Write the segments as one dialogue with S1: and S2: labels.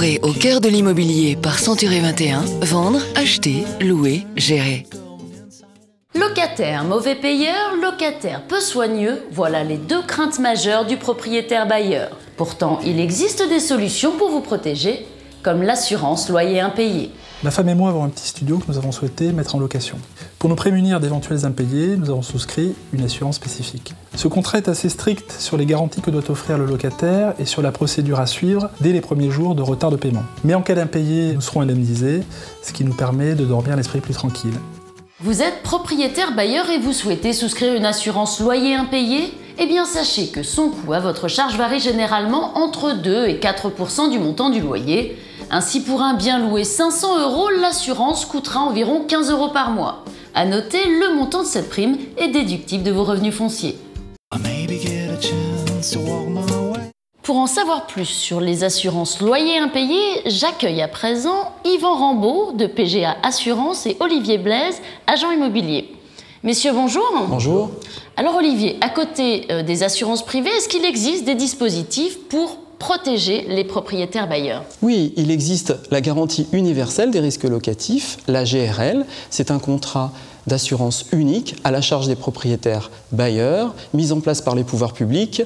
S1: Découvrez Au cœur de l'immobilier par Century 21, vendre, acheter, louer, gérer.
S2: Locataire mauvais payeur, locataire peu soigneux, voilà les deux craintes majeures du propriétaire bailleur. Pourtant, il existe des solutions pour vous protéger, comme l'assurance loyer impayé.
S3: Ma femme et moi avons un petit studio que nous avons souhaité mettre en location. Pour nous prémunir d'éventuels impayés, nous avons souscrit une assurance spécifique. Ce contrat est assez strict sur les garanties que doit offrir le locataire et sur la procédure à suivre dès les premiers jours de retard de paiement. Mais en cas d'impayé, nous serons indemnisés, ce qui nous permet de dormir l'esprit plus tranquille.
S2: Vous êtes propriétaire bailleur et vous souhaitez souscrire une assurance loyer impayé? Eh bien sachez que son coût à votre charge varie généralement entre 2 et 4% du montant du loyer. Ainsi, pour un bien loué 500 €, l'assurance coûtera environ 15 € par mois. À noter, le montant de cette prime est déductible de vos revenus fonciers. Pour en savoir plus sur les assurances loyers impayés, j'accueille à présent Yvan Rambaud de PGA Assurance et Olivier Blaise, agent immobilier. Messieurs, bonjour.
S4: Bonjour.
S2: Alors Olivier, à côté des assurances privées, est-ce qu'il existe des dispositifs pour protéger les propriétaires bailleurs?
S4: Oui, il existe la garantie universelle des risques locatifs, la GRL. C'est un contrat d'assurance unique à la charge des propriétaires bailleurs, mis en place par les pouvoirs publics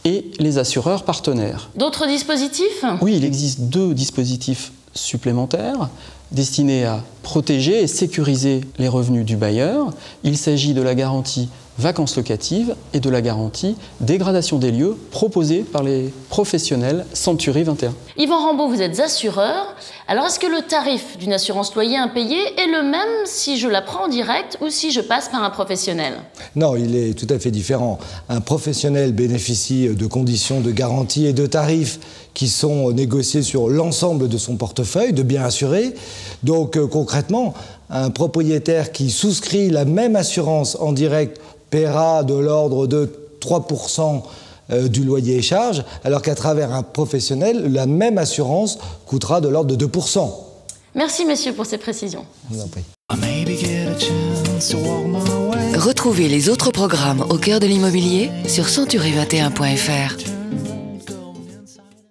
S4: et les assureurs partenaires.
S2: D'autres dispositifs?
S4: Oui, il existe 2 dispositifs supplémentaires destinés à protéger et sécuriser les revenus du bailleur. Il s'agit de la garantie vacances locatives et de la garantie dégradation des lieux proposée par les professionnels Century 21.
S2: Yvan Rambaud, vous êtes assureur. Alors est-ce que le tarif d'une assurance loyer impayé est le même si je la prends en direct ou si je passe par un professionnel?
S5: Non, il est tout à fait différent. Un professionnel bénéficie de conditions de garantie et de tarifs qui sont négociés sur l'ensemble de son portefeuille, de biens assurés. Donc concrètement, un propriétaire qui souscrit la même assurance en direct paiera de l'ordre de 3% du loyer et charges, alors qu'à travers un professionnel, la même assurance coûtera de l'ordre de 2%.
S2: Merci messieurs pour ces précisions.
S5: Je vous en prie.
S1: Retrouvez les autres programmes Au cœur de l'immobilier sur century21.fr.